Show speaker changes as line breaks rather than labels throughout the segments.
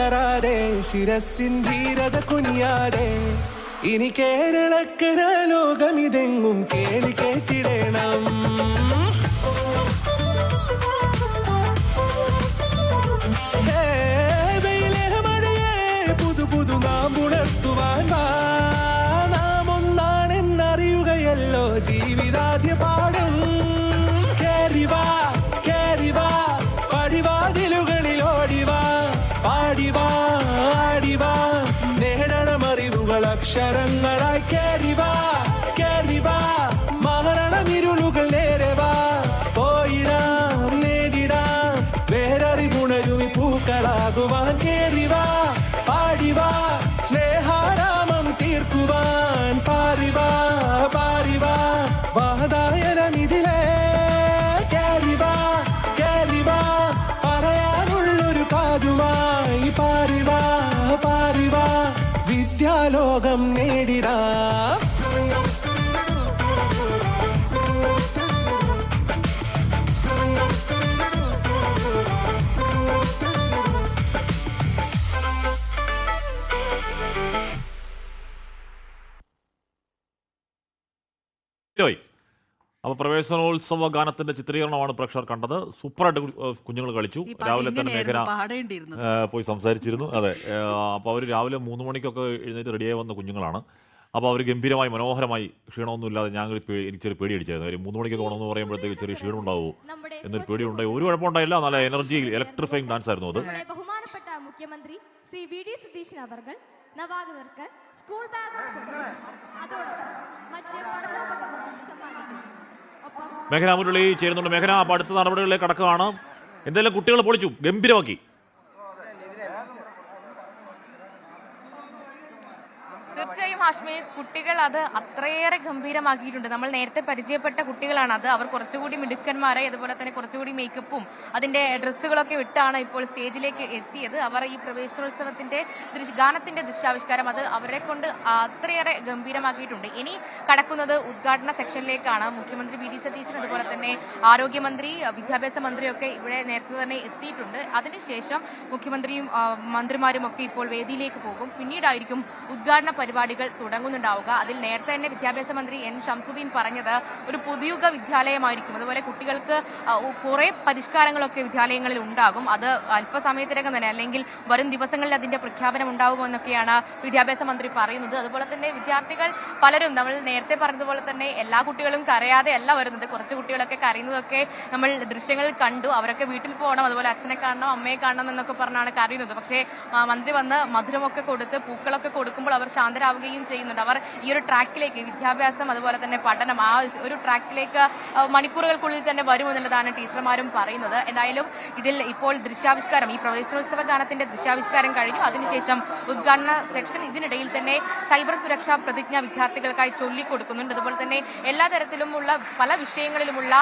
തളരാതെ ശിരസിൻ ധീരത കുനിയാതെ ഇനി കേരളക്കര ലോകമിതെങ്ങും കേളി കേട്ടിടണം. പുതു നാം ഉണർത്തുവാൻ നാം ഒന്നാണെന്നറിയുകയല്ലോ ജീവിതാദ്യ പാഠം. കേറിവാ കേറിവാ പടിവാതിലുകളിൽ ഓടിവാ പാടിവാ ആടിവാ നേടണമറിവുകൾ അക്ഷരങ്ങളായി. കേറിവാ കേറിവാ മരണമിരുളുകൾ നേരവാ പോയിടാം നേടിടാം വേററിവുണരുമി പൂക്കളാകുവാൻ. കേറിവാ പാടിവാ സ്നേഹാരാമം തീർക്കുവാൻ പാറിവാ പാറിവാ വാതായനമിതിലേ. കേറിവാ കേറിവാ പറയാനുള്ളൊരു കാതുമായി പാറിവാ പാറിവാ വിദ്യാലോകം നേടിടാം.
അപ്പൊ പ്രവേശനോത്സവ ഗാനത്തിന്റെ ചിത്രീകരണമാണ് പ്രേക്ഷകർ കണ്ടത്. സൂപ്പറായിട്ട് കുഞ്ഞുങ്ങൾ കളിച്ചു. രാവിലെ തന്നെ മേഘന പോയി സംസാരിച്ചിരുന്നു. അതെ, അപ്പോൾ അവർ രാവിലെ 3 മണിക്കൊക്കെ എഴുന്നേറ്റ് റെഡിയായി വന്ന കുഞ്ഞുങ്ങളാണ്. അപ്പോൾ അവർ ഗംഭീരമായി മനോഹരമായി ക്ഷീണമൊന്നുമില്ലാതെ എനിക്ക് ചെറിയ പേടി അടിച്ചായിരുന്നു. 3 മണിക്കൊക്കെ പോകണമെന്ന് പറയുമ്പോഴത്തേക്ക് ചെറിയ ക്ഷീണം ഉണ്ടാവുമോ എന്നൊരു പേടി ഉണ്ടായി. ഒരു കുഴപ്പമുണ്ടായില്ല. നല്ല എനർജി ഇലക്ട്രിഫൈങ് ഡാൻസ് ആയിരുന്നു അത്.
ബഹുമാനപ്പെട്ട മുഖ്യമന്ത്രി ശ്രീ വി.ഡി. സതീശൻ അവർ നവാഗതർക്ക് സ്കൂൾ ബാഗ്
മേഘന മുരളി ചേരുന്നുണ്ട്. മേഘന, അപ്പോൾ അടുത്ത നടപടികളിലേക്ക് കടക്കുകയാണ്. എന്തായാലും കുട്ടികൾ പൊളിച്ചു, ഗംഭീരമാക്കി.
തീർച്ചയായും ഹാഷ്മി, കുട്ടികൾ അത് അത്രയേറെ ഗംഭീരമാക്കിയിട്ടുണ്ട്. നമ്മൾ നേരത്തെ പരിചയപ്പെട്ട കുട്ടികളാണ് അത്. അവർ കുറച്ചുകൂടി മിടുക്കന്മാരെ, അതുപോലെ തന്നെ കുറച്ചുകൂടി മേക്കപ്പും അതിന്റെ ഡ്രസ്സുകളൊക്കെ വിട്ടാണ് ഇപ്പോൾ സ്റ്റേജിലേക്ക് എത്തിയത്. അവർ ഈ പ്രവേശനോത്സവത്തിന്റെ ഗാനത്തിന്റെ ദൃശ്യാവിഷ്കാരം അത് അവരെ കൊണ്ട് അത്രയേറെ ഗംഭീരമാക്കിയിട്ടുണ്ട്. ഇനി കടക്കുന്നത് ഉദ്ഘാടന സെക്ഷനിലേക്കാണ്. മുഖ്യമന്ത്രി വി.ഡി. സതീശൻ, അതുപോലെ തന്നെ ആരോഗ്യമന്ത്രി, വിദ്യാഭ്യാസ മന്ത്രിയൊക്കെ ഇവിടെ നേരത്തെ തന്നെ എത്തിയിട്ടുണ്ട്. അതിനുശേഷം മുഖ്യമന്ത്രിയും മന്ത്രിമാരും ഒക്കെ ഇപ്പോൾ വേദിയിലേക്ക് പോകും. പിന്നീടായിരിക്കും ഉദ്ഘാടന പരിപാടികൾ തുടങ്ങുന്നുണ്ടാവുക. അതിൽ നേരത്തെ തന്നെ വിദ്യാഭ്യാസ മന്ത്രി എൻ ഷംസുദ്ദീൻ പറഞ്ഞത് ഒരു പുതുയുഗ വിദ്യാലയമായിരിക്കും. അതുപോലെ കുട്ടികൾക്ക് കുറെ പരിഷ്കാരങ്ങളൊക്കെ വിദ്യാലയങ്ങളിൽ ഉണ്ടാകും. അത് അല്പസമയത്തിനകം തന്നെ, അല്ലെങ്കിൽ വരും ദിവസങ്ങളിൽ അതിന്റെ പ്രഖ്യാപനം ഉണ്ടാവുമെന്നൊക്കെയാണ് വിദ്യാഭ്യാസ മന്ത്രി പറയുന്നത്. അതുപോലെ തന്നെ വിദ്യാർത്ഥികൾ പലരും, നമ്മൾ നേരത്തെ പറഞ്ഞതുപോലെ തന്നെ എല്ലാ കുട്ടികളും കരയാതെ അല്ല വരുന്നത്. കുറച്ച് കുട്ടികളൊക്കെ കരയുന്നതൊക്കെ നമ്മൾ ദൃശ്യങ്ങളിൽ കണ്ടു. അവരൊക്കെ വീട്ടിൽ പോകണം, അതുപോലെ അച്ഛനെ കാണണം, അമ്മയെ കാണണം എന്നൊക്കെ പറഞ്ഞാണ് കരയുന്നത്. പക്ഷേ മന്ത്രി വന്ന് മധുരമൊക്കെ കൊടുത്ത് പൂക്കളൊക്കെ കൊടുക്കുമ്പോൾ അവർ ശാന്തരാവുകയും ചെയ്യുന്നുണ്ട്. അവർ ഈ ഒരു ട്രാക്കിലേക്ക്, വിദ്യാഭ്യാസം അതുപോലെ തന്നെ പഠനം, ആ ഒരു ട്രാക്കിലേക്ക് മണിക്കൂറുകൾക്കുള്ളിൽ തന്നെ വരുമെന്നുള്ളതാണ് ടീച്ചർമാരും പറയുന്നത്. എന്തായാലും ഇതിൽ ഇപ്പോൾ ദൃശ്യാവിഷ്കാരം, ഈ പ്രവേശനോത്സവ ഗാനത്തിന്റെ ദൃശ്യാവിഷ്കാരം കഴിഞ്ഞു. അതിനുശേഷം ഉദ്ഘാടന സെക്ഷൻ, ഇതിനിടയിൽ തന്നെ സൈബർ സുരക്ഷാ പ്രതിജ്ഞ വിദ്യാർത്ഥികൾക്കായി ചൊല്ലിക്കൊടുക്കുന്നുണ്ട്. അതുപോലെ തന്നെ എല്ലാ തരത്തിലുമുള്ള പല വിഷയങ്ങളിലുമുള്ള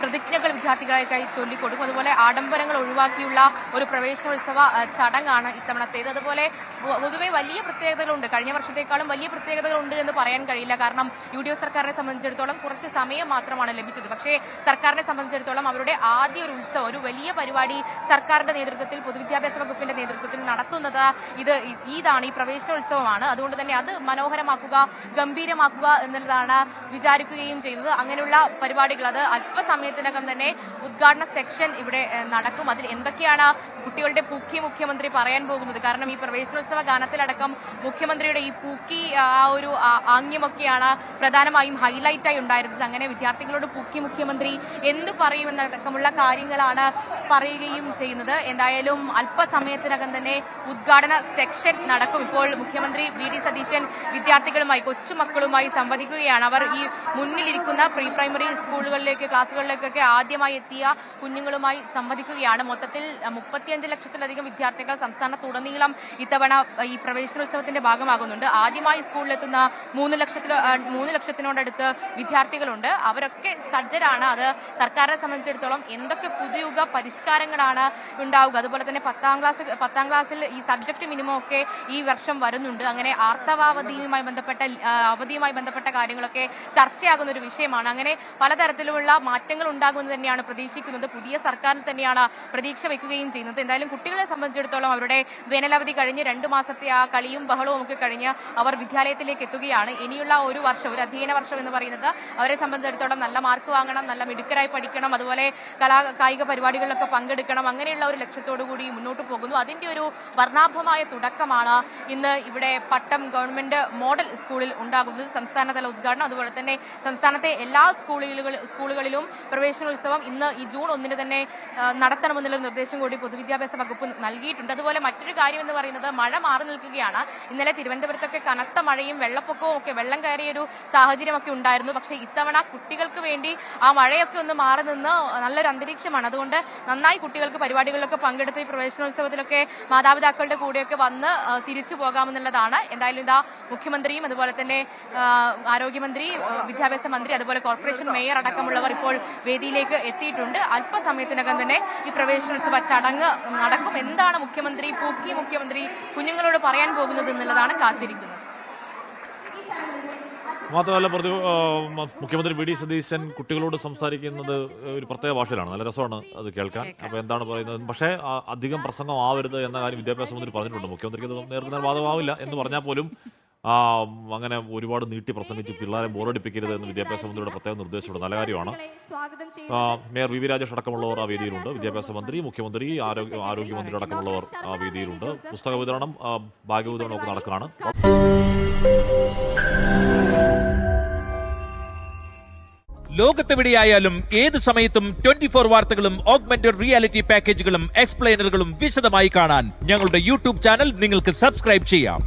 പ്രതിജ്ഞകൾ വിദ്യാർത്ഥികൾക്കായി ചൊല്ലിക്കൊടുക്കും. അതുപോലെ ആഡംബരങ്ങൾ ഒഴിവാക്കിയുള്ള ഒരു പ്രവേശനോത്സവ ചടങ്ങാണ് ഇത്തവണത്തേത്. അതുപോലെ പൊതുവെ വലിയ പ്രത്യേകതകളുണ്ട്. കഴിഞ്ഞ വർഷത്തേക്കാളും വലിയ പ്രത്യേകതകളുണ്ട് എന്ന് പറയാൻ കഴിയില്ല. കാരണം UDF സർക്കാരിനെ സംബന്ധിച്ചിടത്തോളം കുറച്ച് സമയം മാത്രമാണ് ലഭിച്ചത്. പക്ഷേ സർക്കാരിനെ സംബന്ധിച്ചിടത്തോളം അവരുടെ ആദ്യ ഒരു ഉത്സവം, ഒരു വലിയ പരിപാടി സർക്കാരിന്റെ നേതൃത്വത്തിൽ, പൊതുവിദ്യാഭ്യാസ വകുപ്പിന്റെ നേതൃത്വത്തിൽ നടത്തുന്നത് ഇതാണ്, ഈ പ്രവേശനോത്സവമാണ്. അതുകൊണ്ട് തന്നെ അത് മനോഹരമാക്കുക, ഗംഭീരമാക്കുക എന്നുള്ളതാണ് വിചാരിക്കുകയും ചെയ്യുന്നത്. അങ്ങനെയുള്ള പരിപാടികൾ അത് അല്പസമയത്തിനകം തന്നെ ഉദ്ഘാടന സെക്ഷൻ ഇവിടെ നടക്കും. അതിൽ എന്തൊക്കെയാണ് കുട്ടികളുടെ പൂക്കി മുഖ്യമന്ത്രി പറയാൻ പോകുന്നത്? കാരണം ഈ പ്രവേശനോത്സവ ഗാനത്തിലടക്കം മുഖ്യമന്ത്രിയുടെ ഈ പൂക്കി ആ ഒരു ആംഗ്യമൊക്കെയാണ് പ്രധാനമായും ഹൈലൈറ്റായി ഉണ്ടായിരുന്നത്. അങ്ങനെ വിദ്യാർത്ഥികളോട് പൂക്കി മുഖ്യമന്ത്രി എന്ത് പറയുമെന്നടക്കമുള്ള കാര്യങ്ങളാണ് പറയുകയും ചെയ്യുന്നത്. എന്തായാലും അല്പസമയത്തിനകം തന്നെ ഉദ്ഘാടന സെക്ഷൻ നടക്കും. ഇപ്പോൾ മുഖ്യമന്ത്രി വി.ഡി. സതീശൻ വിദ്യാർത്ഥികളുമായി, കൊച്ചുമക്കളുമായി സംവദിക്കുകയാണ്. അവർ ഈ മുന്നിലിരിക്കുന്ന പ്രീ പ്രൈമറി സ്കൂളുകളിലേക്ക്, ക്ലാസുകളിലേക്കൊക്കെ ആദ്യമായി എത്തിയ കുഞ്ഞുങ്ങളുമായി സംവദിക്കുകയാണ്. മൊത്തത്തിൽ 35 ലക്ഷത്തിലധികം വിദ്യാർത്ഥികൾ സംസ്ഥാനത്തുടനീളം ഇത്തവണ ഈ പ്രവേശനോത്സവത്തിന്റെ ഭാഗമാകുന്നുണ്ട്. ആദ്യമായി പുതുതായി സ്കൂളിലെത്തുന്ന 3 ലക്ഷത്തിനോടടുത്ത് വിദ്യാർത്ഥികളുണ്ട്. അവരൊക്കെ സജ്ജരാണ്. അത് സർക്കാരിനെ സംബന്ധിച്ചിടത്തോളം എന്തൊക്കെ പുതുയുഗ പരിഷ്കാരങ്ങളാണ് ഉണ്ടാവുക. അതുപോലെ തന്നെ 10ാം ക്ലാസ്സിൽ ഈ സബ്ജക്ട് മിനിമം ഒക്കെ ഈ വർഷം വരുന്നുണ്ട്. അങ്ങനെ ആർത്തവാവധിയുമായി ബന്ധപ്പെട്ട കാര്യങ്ങളൊക്കെ ചർച്ചയാകുന്ന ഒരു വിഷയമാണ്. അങ്ങനെ പലതരത്തിലുള്ള മാറ്റങ്ങൾ ഉണ്ടാകുമെന്ന് തന്നെയാണ് പ്രതീക്ഷിക്കുന്നത്. പുതിയ സർക്കാരിൽ തന്നെയാണ് പ്രതീക്ഷ വെക്കുകയും ചെയ്യുന്നത്. എന്തായാലും കുട്ടികളെ സംബന്ധിച്ചിടത്തോളം അവരുടെ വേനലവധി കഴിഞ്ഞ് 2 മാസത്തെ ആ കളിയും ബഹളവും ഒക്കെ കഴിഞ്ഞ് അവർ വിദ്യാലയത്തിലേക്ക് എത്തുകയാണ്. ഇനിയുള്ള ഒരു അധ്യയന വർഷം എന്ന് പറയുന്നത് അവരെ സംബന്ധിച്ചിടത്തോളം നല്ല മാർക്ക് വാങ്ങണം, നല്ല മിടുക്കരായി പഠിക്കണം, അതുപോലെ കായിക പരിപാടികളിലൊക്കെ പങ്കെടുക്കണം, അങ്ങനെയുള്ള ഒരു ലക്ഷ്യത്തോടു കൂടി മുന്നോട്ട് പോകുന്നു. അതിന്റെ ഒരു വർണ്ണാഭമായ തുടക്കമാണ് ഇന്ന് ഇവിടെ പട്ടം ഗവൺമെന്റ് മോഡൽ സ്കൂളിൽ ഉണ്ടാകുന്നത്. സംസ്ഥാനതല ഉദ്ഘാടനം, അതുപോലെ തന്നെ സംസ്ഥാനത്തെ എല്ലാ സ്കൂളുകളിലും പ്രവേശനോത്സവം ഇന്ന് ഈ ജൂൺ 1 തന്നെ നടത്തണമെന്നുള്ള നിർദ്ദേശം കൂടി പൊതുവിദ്യാഭ്യാസ വകുപ്പ് നൽകിയിട്ടുണ്ട്. അതുപോലെ മറ്റൊരു കാര്യം എന്ന് പറയുന്നത് മഴ മാറി നിൽക്കുകയാണ്. ഇന്നലെ തിരുവനന്തപുരത്തൊക്കെ കനത്ത മഴയും വെള്ളപ്പൊക്കവും ഒക്കെ വെള്ളം കയറിയൊരു സാഹചര്യമൊക്കെ ഉണ്ടായിരുന്നു. പക്ഷേ ഇത്തവണ കുട്ടികൾക്ക് വേണ്ടി ആ മഴയൊക്കെ ഒന്ന് മാറി നിന്ന് നല്ലൊരു അന്തരീക്ഷമാണ്. അതുകൊണ്ട് നന്നായി കുട്ടികൾക്ക് പരിപാടികളിലൊക്കെ പങ്കെടുത്ത് ഈ പ്രവേശനോത്സവത്തിലൊക്കെ മാതാപിതാക്കളുടെ കൂടെയൊക്കെ വന്ന് തിരിച്ചു പോകാമെന്നുള്ളതാണ്. എന്തായാലും ഇതാ മുഖ്യമന്ത്രിയും അതുപോലെ തന്നെ ആരോഗ്യമന്ത്രി, വിദ്യാഭ്യാസ മന്ത്രി, അതുപോലെ കോർപ്പറേഷൻ മേയർ അടക്കമുള്ളവർ ഇപ്പോൾ വേദിയിലേക്ക് എത്തിയിട്ടുണ്ട്. അല്പസമയത്തിനകം തന്നെ ഈ പ്രവേശനോത്സവ ചടങ്ങ് നടക്കും. എന്താണ് മുഖ്യമന്ത്രി കുഞ്ഞുങ്ങളോട് പറയാൻ പോകുന്നത് എന്നുള്ളതാണ് കാത്തിരിക്കുന്നത്.
മാത്രമല്ല മുഖ്യമന്ത്രി വി ഡി സതീശൻ കുട്ടികളോട് സംസാരിക്കുന്നത് ഒരു പ്രത്യേക ഭാഷയിലാണ്. നല്ല രസമാണ് അത് കേൾക്കാൻ. അപ്പോൾ എന്താണ് പറയുന്നത്, പക്ഷേ അധികം പ്രസംഗം ആവരുത് എന്ന കാര്യം വിദ്യാഭ്യാസ മന്ത്രി പറഞ്ഞിട്ടുണ്ട്. മുഖ്യമന്ത്രിക്ക് അത് നേർവാദമാവില്ല എന്ന് പറഞ്ഞാൽ പോലും അങ്ങനെ ഒരുപാട് നീട്ടി പ്രസംഗിച്ച് പിള്ളേരെ ബോറടിപ്പിക്കരുത് എന്ന് വിദ്യാഭ്യാസ മന്ത്രിയുടെ പ്രത്യേക നിർദ്ദേശമുണ്ട്. നല്ല കാര്യമാണ്. മേയർ വി വി രാജേഷ് അടക്കമുള്ളവർ ആ വേദിയിലുണ്ട്. വിദ്യാഭ്യാസ മന്ത്രി, മുഖ്യമന്ത്രി, ആരോഗ്യമന്ത്രി അടക്കമുള്ളവർ ആ വേദിയിലുണ്ട്. പുസ്തക വിതരണം, ബാഗ് വിതരണം ഒക്കെ നടക്കുകയാണ്.
ലോകത്തെവിടെയായാലും ഏത് സമയത്തും 24 വാർത്തകളും ഓഗ്മെന്റഡ് റിയാലിറ്റി പാക്കേജുകളും എക്സ്പ്ലെയിനറുകളും വിശദമായി കാണാൻ ഞങ്ങളുടെ യൂട്യൂബ് ചാനൽ നിങ്ങൾക്ക് സബ്സ്ക്രൈബ് ചെയ്യാം.